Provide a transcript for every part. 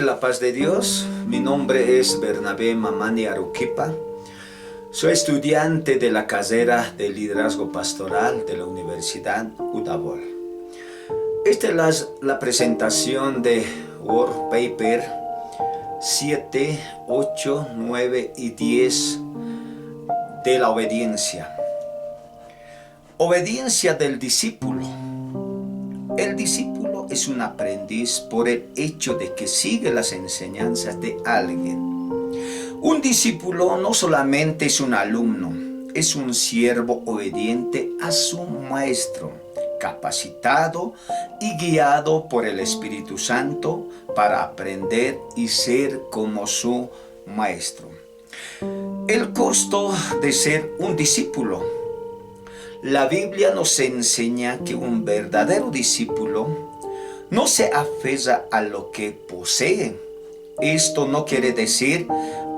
la paz de Dios. Mi nombre es Bernabé Mamani Aruquipa. Soy estudiante de la carrera de liderazgo pastoral de la Universidad Udabol. Esta es la presentación de Work Paper 7, 8, 9 y 10 de la obediencia. Obediencia del discípulo. El discípulo es un aprendiz por el hecho de que sigue las enseñanzas de alguien. Un discípulo no solamente es un alumno, es un siervo obediente a su maestro, capacitado y guiado por el Espíritu Santo para aprender y ser como su maestro. El costo de ser un discípulo. La Biblia nos enseña que un verdadero discípulo no se aferra a lo que posee. Esto no quiere decir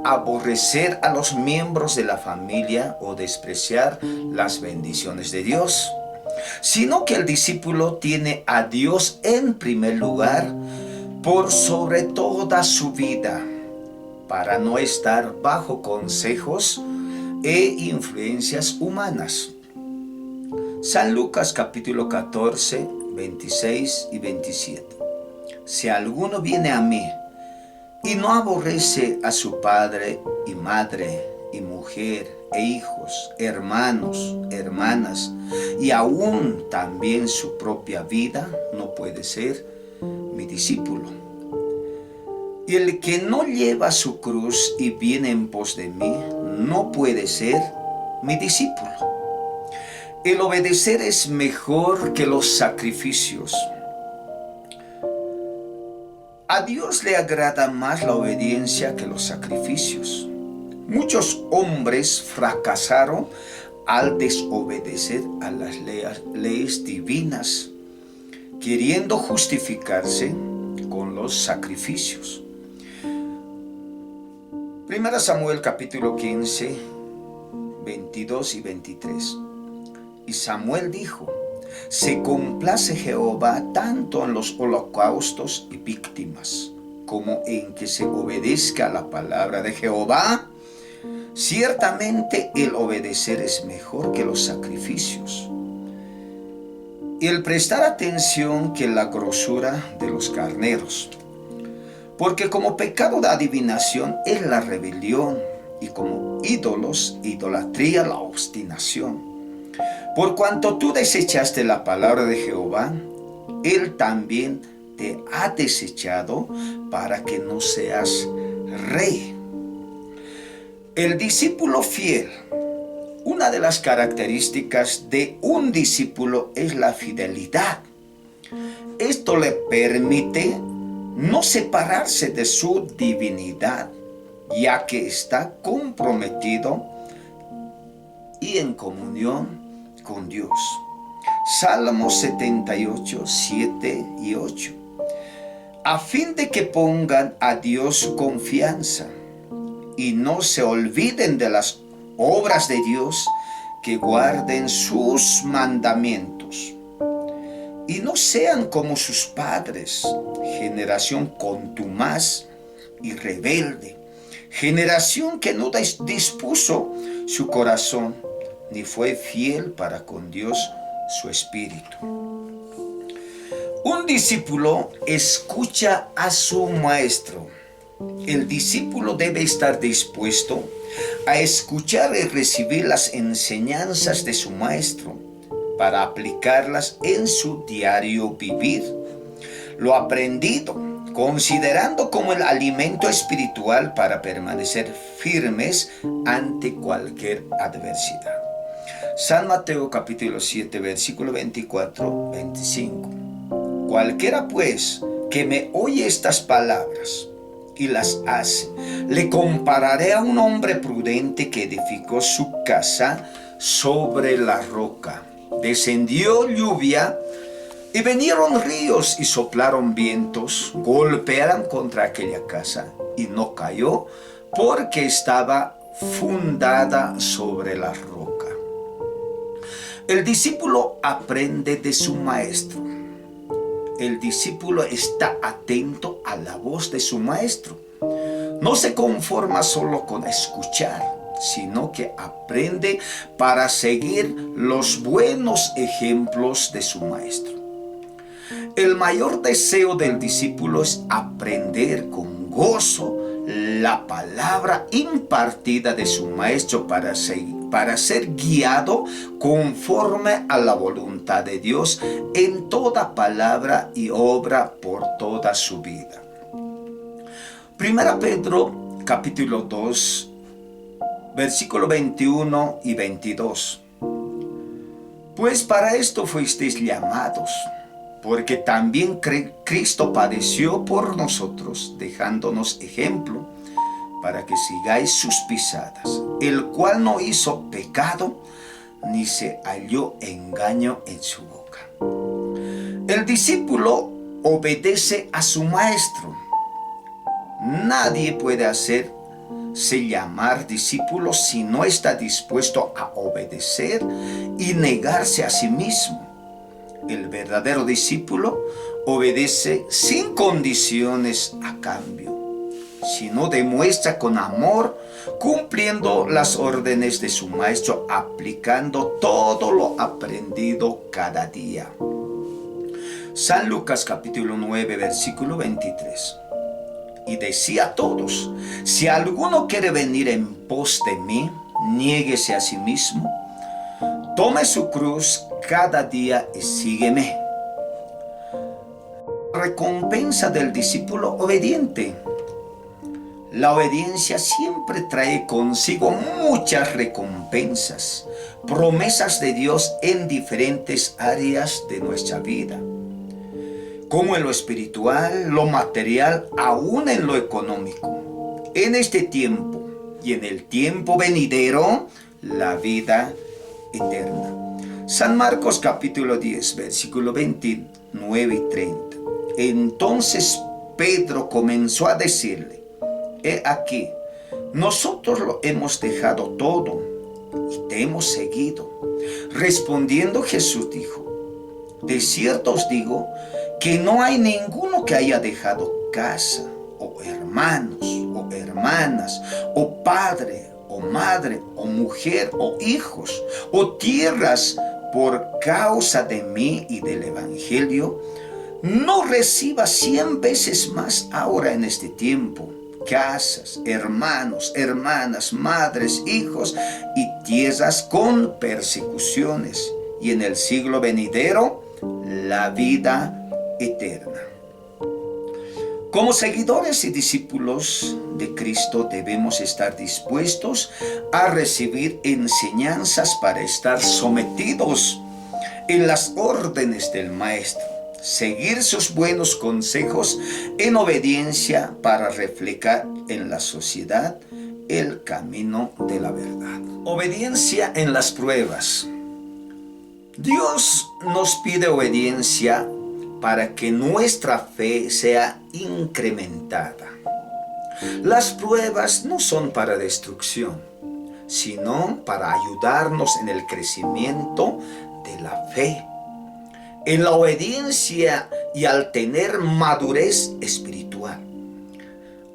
aborrecer a los miembros de la familia o despreciar las bendiciones de Dios, sino que el discípulo tiene a Dios en primer lugar por sobre toda su vida, para no estar bajo consejos e influencias humanas. San Lucas capítulo 14, 26 y 27. Si alguno viene a mí y no aborrece a su padre y madre y mujer e hijos, hermanos, hermanas y aún también su propia vida, no puede ser mi discípulo. Y el que no lleva su cruz y viene en pos de mí, no puede ser mi discípulo. El obedecer es mejor que los sacrificios. A Dios le agrada más la obediencia que los sacrificios. Muchos hombres fracasaron al desobedecer a las leyes divinas, queriendo justificarse con los sacrificios. 1 Samuel capítulo 15, 22 y 23. Y Samuel dijo: se complace Jehová tanto en los holocaustos y víctimas, como en que se obedezca a la palabra de Jehová. Ciertamente el obedecer es mejor que los sacrificios, y el prestar atención que la grosura de los carneros. Porque como pecado de adivinación es la rebelión, y como ídolos, idolatría, la obstinación. Por cuanto tú desechaste la palabra de Jehová, Él también te ha desechado para que no seas rey. El discípulo fiel. Una de las características de un discípulo es la fidelidad. Esto le permite no separarse de su divinidad, ya que está comprometido y en comunión con Dios. Salmos 78, 7 y 8. A fin de que pongan a Dios su confianza y no se olviden de las obras de Dios, que guarden sus mandamientos y no sean como sus padres, generación contumaz y rebelde, generación que no dispuso su corazón ni fue fiel para con Dios su espíritu. Un discípulo escucha a su maestro. El discípulo debe estar dispuesto a escuchar y recibir las enseñanzas de su maestro para aplicarlas en su diario vivir. Lo aprendido, considerando como el alimento espiritual para permanecer firmes ante cualquier adversidad. San Mateo capítulo 7, versículo 24, 25. Cualquiera pues que me oye estas palabras y las hace, le compararé a un hombre prudente que edificó su casa sobre la roca. Descendió lluvia y vinieron ríos y soplaron vientos, golpearon contra aquella casa y no cayó porque estaba fundada sobre la roca. El discípulo aprende de su maestro. el discípulo está atento a la voz de su maestro. No se conforma solo con escuchar, sino que aprende para seguir los buenos ejemplos de su maestro. El mayor deseo del discípulo es aprender con gozo la palabra impartida de su maestro para ser guiado conforme a la voluntad de Dios en toda palabra y obra por toda su vida. Primera Pedro capítulo 2, versículo 21 y 22. Pues para esto fuisteis llamados, porque también Cristo padeció por nosotros, dejándonos ejemplo, para que sigáis sus pisadas, el cual no hizo pecado, ni se halló engaño en su boca. El discípulo obedece a su maestro. Nadie puede hacerse llamar discípulo si no está dispuesto a obedecer y negarse a sí mismo. El verdadero discípulo obedece sin condiciones a cambio, sino demuestra con amor, cumpliendo las órdenes de su maestro, aplicando todo lo aprendido cada día. San Lucas capítulo 9, versículo 23. Y decía a todos: si alguno quiere venir en pos de mí, niéguese a sí mismo, tome su cruz cada día y sígueme. Recompensa del discípulo obediente. La obediencia siempre trae consigo muchas recompensas, promesas de Dios en diferentes áreas de nuestra vida, como en lo espiritual, lo material, aún en lo económico. En este tiempo y en el tiempo venidero, la vida eterna. San Marcos capítulo 10, versículo 29 y 30. Entonces Pedro comenzó a decirle: he aquí, nosotros lo hemos dejado todo y te hemos seguido. Respondiendo Jesús dijo: de cierto os digo que no hay ninguno que haya dejado casa, o hermanos, o hermanas, o padre, o madre, o mujer, o hijos, o tierras, por causa de mí y del Evangelio, no reciba 100 veces más ahora en este tiempo, casas, hermanos, hermanas, madres, hijos y tierras con persecuciones, y en el siglo venidero la vida eterna. Como seguidores y discípulos de Cristo debemos estar dispuestos a recibir enseñanzas para estar sometidos en las órdenes del Maestro, seguir sus buenos consejos en obediencia para reflejar en la sociedad el camino de la verdad. Obediencia en las pruebas. Dios nos pide obediencia para que nuestra fe sea incrementada. Las pruebas no son para destrucción, sino para ayudarnos en el crecimiento de la fe, en la obediencia y al tener madurez espiritual.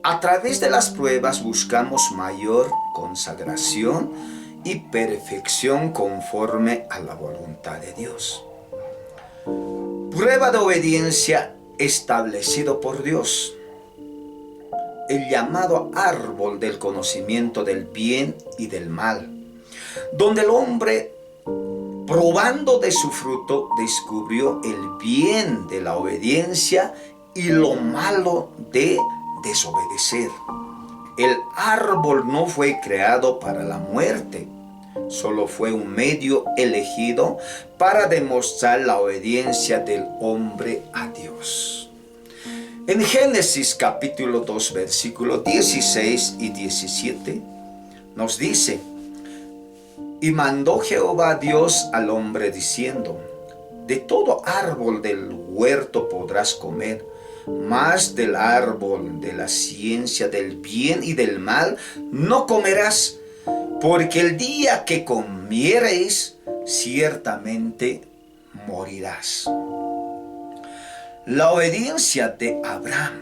A través de las pruebas buscamos mayor consagración y perfección conforme a la voluntad de Dios. Prueba de obediencia establecido por Dios. El llamado árbol del conocimiento del bien y del mal, donde el hombre, probando de su fruto, descubrió el bien de la obediencia y lo malo de desobedecer. El árbol no fue creado para la muerte, solo fue un medio elegido para demostrar la obediencia del hombre a Dios. En Génesis capítulo 2, versículos 16 y 17, nos dice: y mandó Jehová Dios al hombre diciendo: de todo árbol del huerto podrás comer, mas del árbol de la ciencia del bien y del mal no comerás, porque el día que comiereis, ciertamente morirás. La obediencia de Abraham.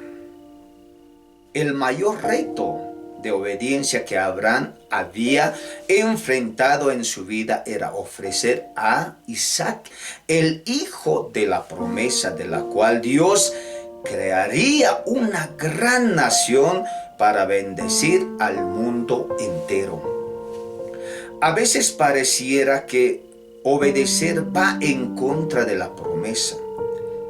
El mayor reto de obediencia que Abraham había enfrentado en su vida era ofrecer a Isaac, el hijo de la promesa de la cual Dios crearía una gran nación para bendecir al mundo entero. A veces pareciera que obedecer va en contra de la promesa,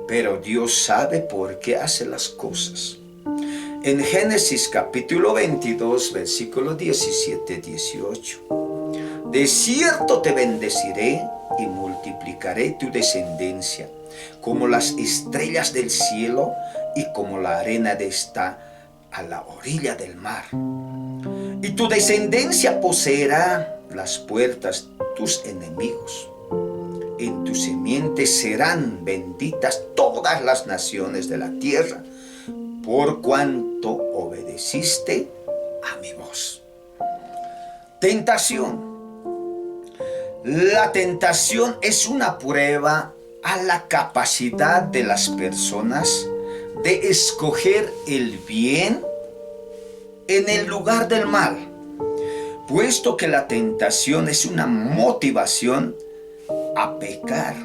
pero Dios sabe por qué hace las cosas. En Génesis capítulo 22, versículo 17-18. De cierto te bendeciré y multiplicaré tu descendencia, como las estrellas del cielo y como la arena de está a la orilla del mar. Y tu descendencia poseerá las puertas de tus enemigos. En tu simiente serán benditas todas las naciones de la tierra, por cuanto obedeciste a mi voz. Tentación. La tentación es una prueba a la capacidad de las personas de escoger el bien en el lugar del mal, puesto que la tentación es una motivación a pecar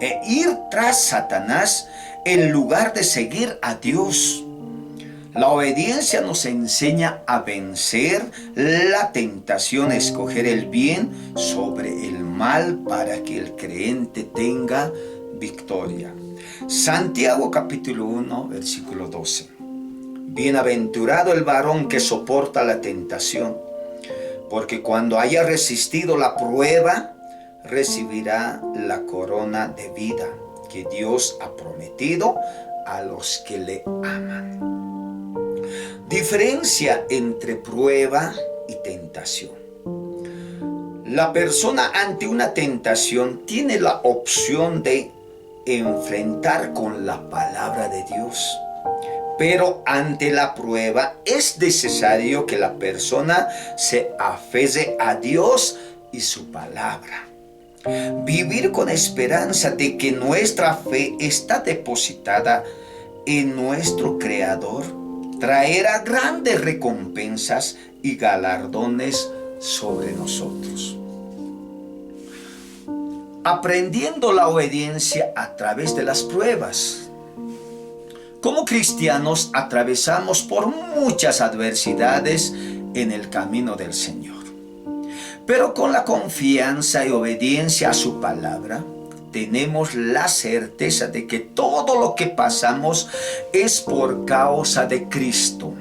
e ir tras Satanás en lugar de seguir a Dios. La obediencia nos enseña a vencer la tentación, a escoger el bien sobre el mal para que el creyente tenga victoria. Santiago capítulo 1, versículo 12. Bienaventurado el varón que soporta la tentación, porque cuando haya resistido la prueba, recibirá la corona de vida que Dios ha prometido a los que le aman. Diferencia entre prueba y tentación. La persona ante una tentación tiene la opción de enfrentar con la palabra de Dios. Pero ante la prueba es necesario que la persona se aferre a Dios y su palabra. Vivir con esperanza de que nuestra fe está depositada en nuestro Creador traerá grandes recompensas y galardones sobre nosotros. Aprendiendo la obediencia a través de las pruebas. Como cristianos atravesamos por muchas adversidades en el camino del Señor. Pero con la confianza y obediencia a su palabra, tenemos la certeza de que todo lo que pasamos es por causa de Cristo,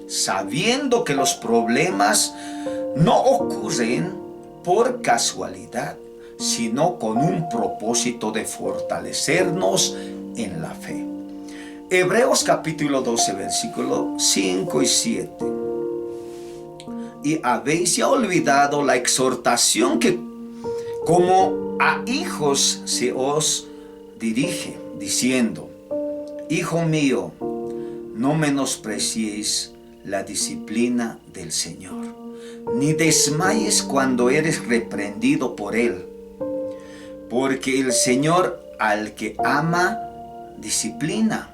sabiendo que los problemas no ocurren por casualidad, sino con un propósito de fortalecernos en la fe. Hebreos capítulo 12, versículo 5 y 7. Y habéis ya olvidado la exhortación que como a hijos se os dirige, diciendo: Hijo mío, no menospreciéis la disciplina del Señor, ni desmayes cuando eres reprendido por Él, porque el Señor al que ama disciplina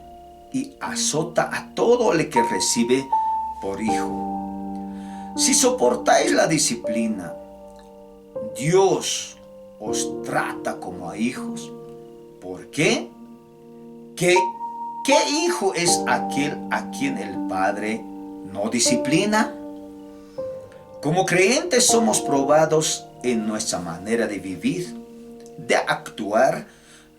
y azota a todo el que recibe por hijo. Si soportáis la disciplina, Dios os trata como a hijos. ¿Por qué? ¿Qué hijo es aquel a quien el Padre no disciplina? Como creyentes somos probados en nuestra manera de vivir, de actuar,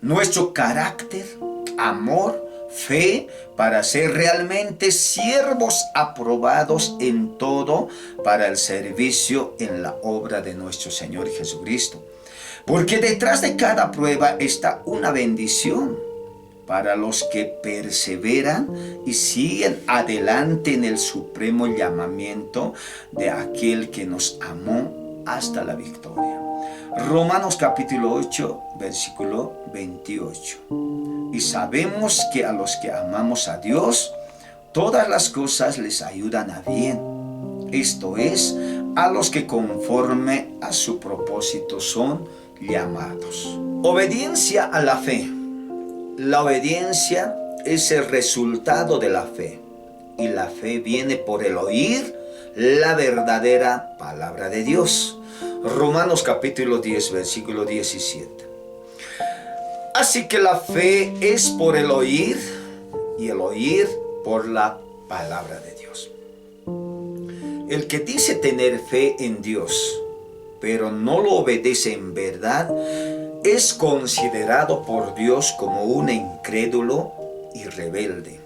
nuestro carácter, amor, fe, para ser realmente siervos aprobados en todo para el servicio en la obra de nuestro Señor Jesucristo. Porque detrás de cada prueba está una bendición para los que perseveran y siguen adelante en el supremo llamamiento de aquel que nos amó hasta la victoria. Romanos capítulo 8, versículo 28. Y sabemos que a los que amamos a Dios, todas las cosas les ayudan a bien. Esto es, a los que conforme a su propósito son llamados. Obediencia a la fe. La obediencia es el resultado de la fe, y la fe viene por el oír la verdadera palabra de Dios. Romanos capítulo 10, versículo 17. Así que la fe es por el oír, y el oír por la palabra de Dios. El que dice tener fe en Dios, pero no lo obedece en verdad, es considerado por Dios como un incrédulo y rebelde.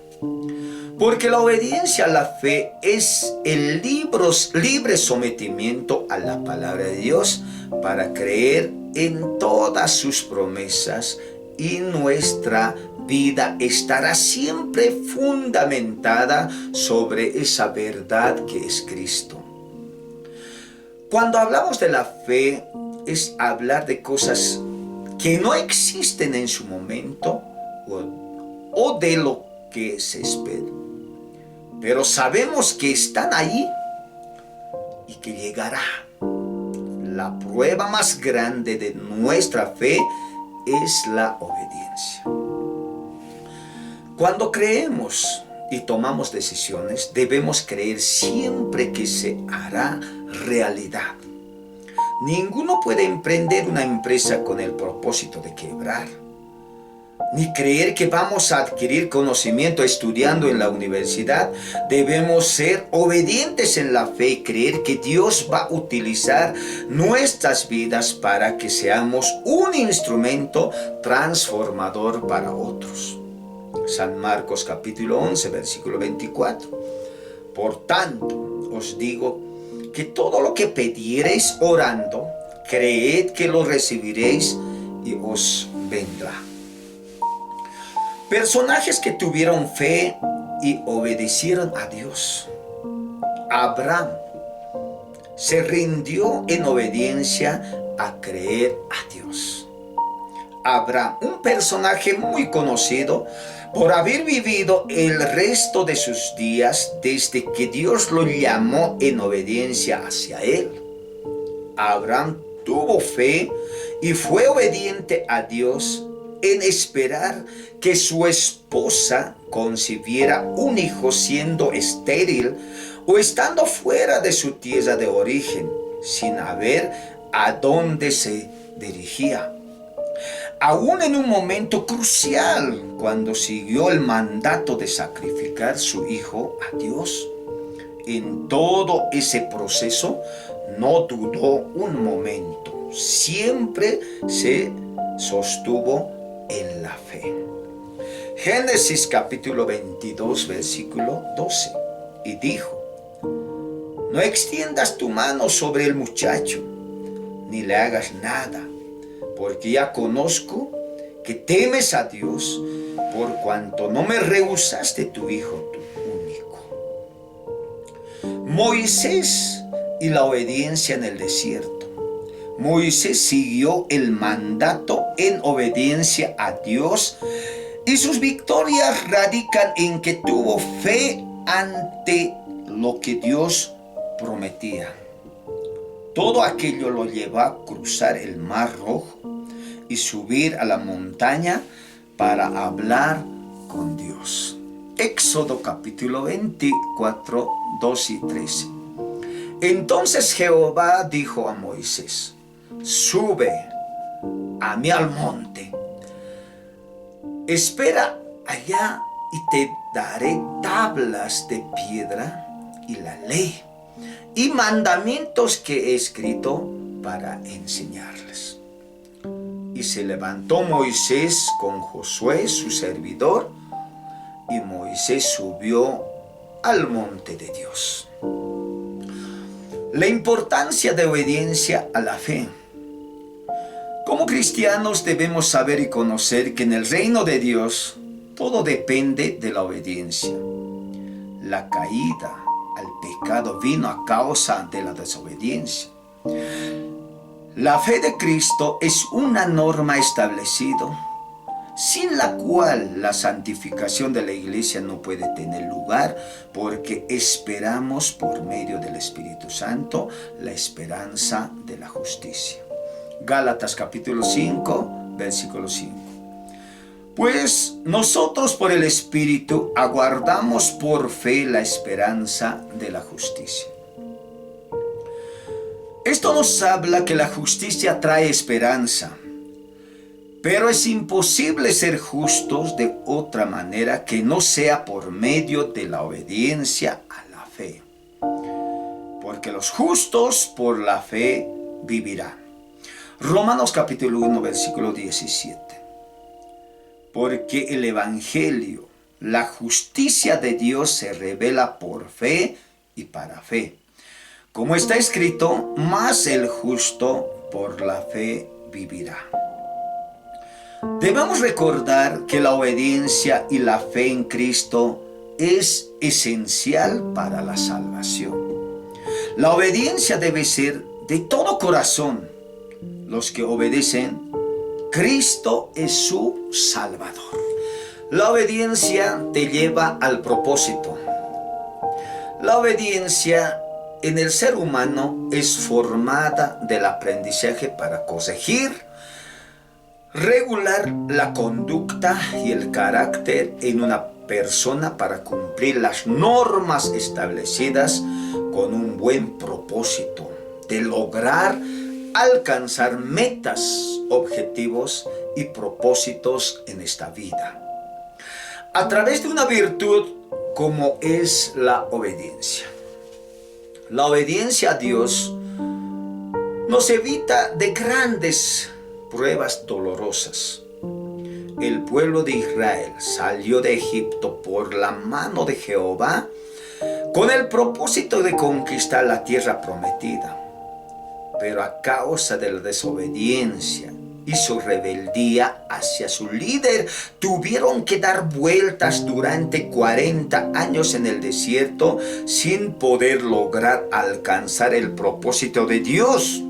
Porque la obediencia a la fe es el libre sometimiento a la palabra de Dios para creer en todas sus promesas, y nuestra vida estará siempre fundamentada sobre esa verdad que es Cristo. Cuando hablamos de la fe, es hablar de cosas que no existen en su momento o de lo que se espera. Pero sabemos que están ahí y que llegará. La prueba más grande de nuestra fe es la obediencia. Cuando creemos y tomamos decisiones, debemos creer siempre que se hará realidad. Ninguno puede emprender una empresa con el propósito de quebrar, ni creer que vamos a adquirir conocimiento estudiando en la universidad. Debemos ser obedientes en la fe y creer que Dios va a utilizar nuestras vidas para que seamos un instrumento transformador para otros. San Marcos capítulo 11, versículo 24. Por tanto, os digo que todo lo que pidiereis orando, creed que lo recibiréis y os vendrá. Personajes que tuvieron fe y obedecieron a Dios. Abraham se rindió en obediencia a creer a Dios. Abraham, un personaje muy conocido por haber vivido el resto de sus días desde que Dios lo llamó en obediencia hacia él. Abraham tuvo fe y fue obediente a Dios en esperar que su esposa concibiera un hijo siendo estéril o estando fuera de su tierra de origen, sin saber a dónde se dirigía. Aún en un momento crucial, cuando siguió el mandato de sacrificar su hijo a Dios, en todo ese proceso no dudó un momento, siempre se sostuvo en la fe. Génesis capítulo 22, versículo 12. Y dijo: no extiendas tu mano sobre el muchacho, ni le hagas nada, porque ya conozco que temes a Dios, por cuanto no me rehusaste tu hijo, tu único. Moisés y la obediencia en el desierto. Moisés siguió el mandato en obediencia a Dios, y sus victorias radican en que tuvo fe ante lo que Dios prometía. Todo aquello lo llevó a cruzar el Mar Rojo y subir a la montaña para hablar con Dios. Éxodo capítulo 24, 2 y 13. Entonces Jehová dijo a Moisés: sube a mí al monte, espera allá y te daré tablas de piedra y la ley y mandamientos que he escrito para enseñarles. Y se levantó Moisés con Josué su servidor, y Moisés subió al monte de Dios. La importancia de obediencia a la fe. Como cristianos debemos saber y conocer que en el reino de Dios todo depende de la obediencia. La caída al pecado vino a causa de la desobediencia. La fe de Cristo es una norma establecida, sin la cual la santificación de la iglesia no puede tener lugar, porque esperamos por medio del Espíritu Santo la esperanza de la justicia. Gálatas capítulo 5, versículo 5. Pues nosotros por el Espíritu aguardamos por fe la esperanza de la justicia. Esto nos habla que la justicia trae esperanza, pero es imposible ser justos de otra manera que no sea por medio de la obediencia a la fe. Porque los justos por la fe vivirán. Romanos capítulo 1, versículo 17. Porque el Evangelio, la justicia de Dios se revela por fe y para fe. Como está escrito, mas el justo por la fe vivirá. Debemos recordar que la obediencia y la fe en Cristo es esencial para la salvación. La obediencia debe ser de todo corazón. Los que obedecen, Cristo es su Salvador. La obediencia te lleva al propósito. La obediencia en el ser humano es formada del aprendizaje para corregir, regular la conducta y el carácter en una persona para cumplir las normas establecidas con un buen propósito de lograr alcanzar metas, objetivos y propósitos en esta vida, a través de una virtud como es la obediencia. La obediencia a Dios nos evita de grandes pruebas dolorosas. El pueblo de Israel salió de Egipto por la mano de Jehová con el propósito de conquistar la tierra prometida. Pero a causa de la desobediencia y su rebeldía hacia su líder, tuvieron que dar vueltas durante 40 años en el desierto sin poder lograr alcanzar el propósito de Dios.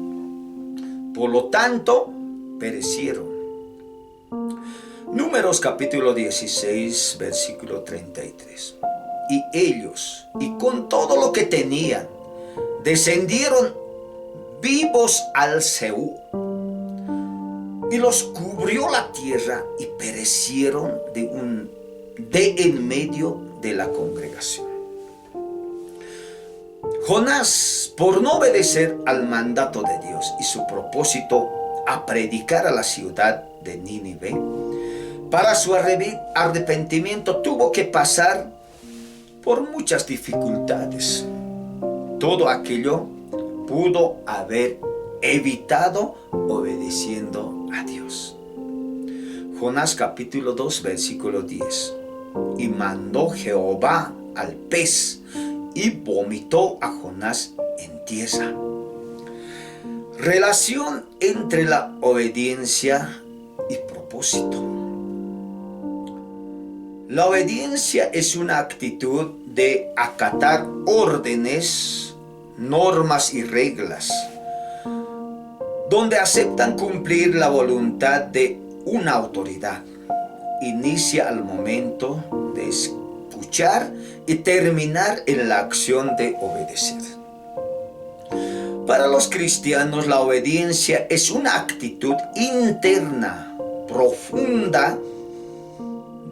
Por lo tanto, perecieron. Números capítulo 16, versículo 33. Y ellos, y con todo lo que tenían, descendieron vivos al Seú, y los cubrió la tierra y perecieron de en medio de la congregación. Jonás, por no obedecer al mandato de Dios y su propósito a predicar a la ciudad de Nínive, para su arrepentimiento tuvo que pasar por muchas dificultades. Todo aquello pudo haber evitado obedeciendo a Dios. Jonás capítulo 2 versículo 10. Y mandó Jehová al pez y vomitó a Jonás en tierra. Relación entre la obediencia y propósito. La obediencia es una actitud de acatar órdenes, normas y reglas, donde aceptan cumplir la voluntad de una autoridad. Inicia al momento de escuchar y terminar en la acción de obedecer. Para los cristianos, la obediencia es una actitud interna, profunda,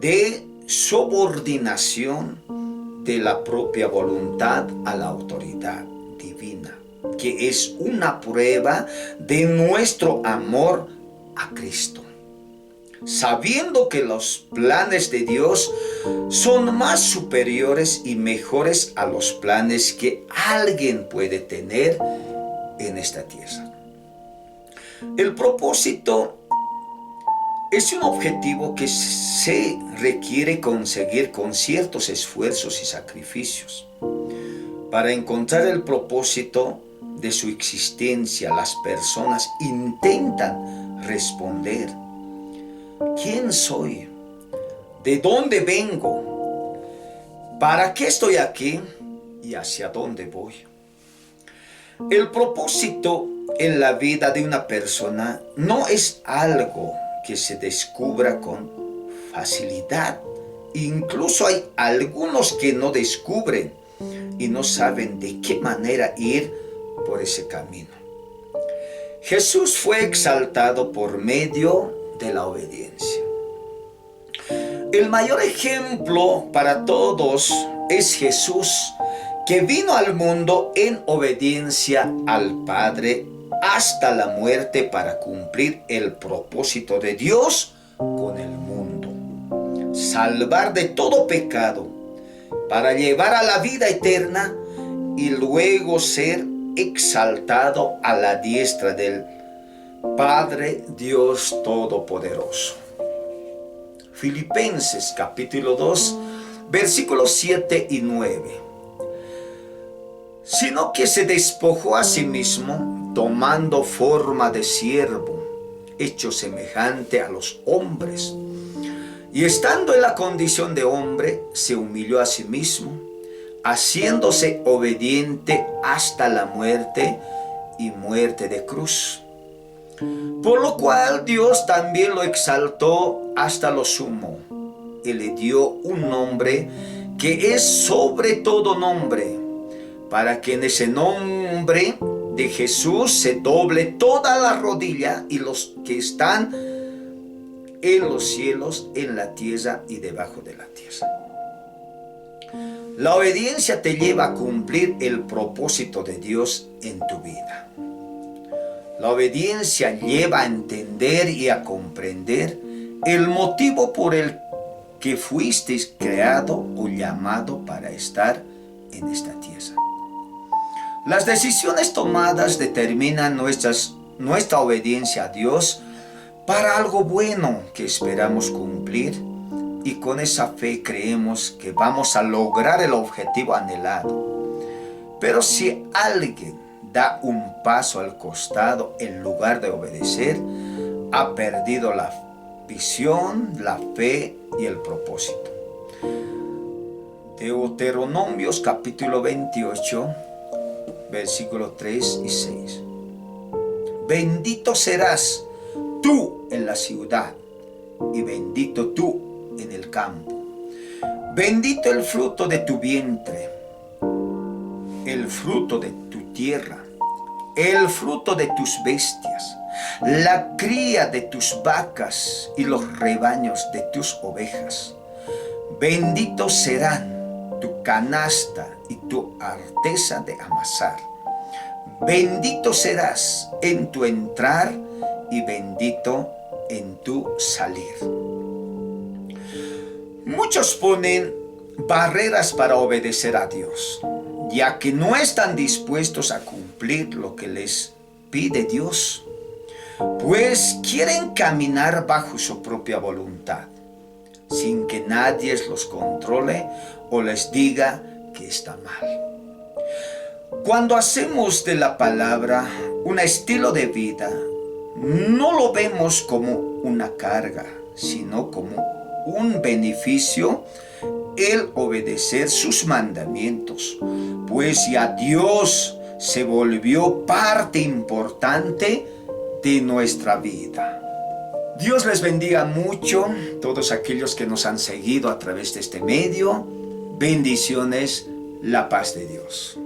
de subordinación de la propia voluntad a la autoridad divina, que es una prueba de nuestro amor a Cristo. Sabiendo que los planes de Dios son más superiores y mejores a los planes que alguien puede tener en esta tierra. El propósito es un objetivo que se requiere conseguir con ciertos esfuerzos y sacrificios. Para encontrar el propósito de su existencia, las personas intentan responder: ¿quién soy? ¿De dónde vengo? ¿Para qué estoy aquí? ¿Y hacia dónde voy? El propósito en la vida de una persona no es algo que se descubra con facilidad. Incluso hay algunos que no descubren y no saben de qué manera ir por ese camino. Jesús fue exaltado por medio de la obediencia. El mayor ejemplo para todos es Jesús, que vino al mundo en obediencia al Padre hasta la muerte para cumplir el propósito de Dios con el mundo. Salvar de todo pecado para llevar a la vida eterna y luego ser exaltado a la diestra del Padre Dios Todopoderoso. Filipenses capítulo 2, versículos 7 y 9. Sino que se despojó a sí mismo, tomando forma de siervo, hecho semejante a los hombres. Y estando en la condición de hombre, se humilló a sí mismo, haciéndose obediente hasta la muerte y muerte de cruz. Por lo cual Dios también lo exaltó hasta lo sumo, y le dio un nombre que es sobre todo nombre, para que en ese nombre de Jesús se doble toda la rodilla, y los que están en los cielos, en la tierra y debajo de la tierra. La obediencia te lleva a cumplir el propósito de Dios en tu vida. La obediencia lleva a entender y a comprender el motivo por el que fuiste creado o llamado para estar en esta tierra. Las decisiones tomadas determinan nuestra obediencia a Dios para algo bueno que esperamos cumplir, y con esa fe creemos que vamos a lograr el objetivo anhelado. Pero si alguien da un paso al costado en lugar de obedecer, ha perdido la visión, la fe y el propósito. Deuteronomios capítulo 28, versículos 3 y 6. Bendito serás tú en la ciudad, y bendito tú en el campo. Bendito el fruto de tu vientre, el fruto de tu tierra, el fruto de tus bestias, la cría de tus vacas y los rebaños de tus ovejas. Benditos serán tu canasta y tu arteza de amasar. Bendito serás en tu entrar y bendito en tu salir. Muchos ponen barreras para obedecer a Dios, ya que no están dispuestos a cumplir lo que les pide Dios, pues quieren caminar bajo su propia voluntad, sin que nadie los controle o les diga que está mal. Cuando hacemos de la palabra un estilo de vida, no lo vemos como una carga, sino como un beneficio el obedecer sus mandamientos, pues ya Dios se volvió parte importante de nuestra vida. Dios les bendiga mucho, todos aquellos que nos han seguido a través de este medio. Bendiciones, la paz de Dios.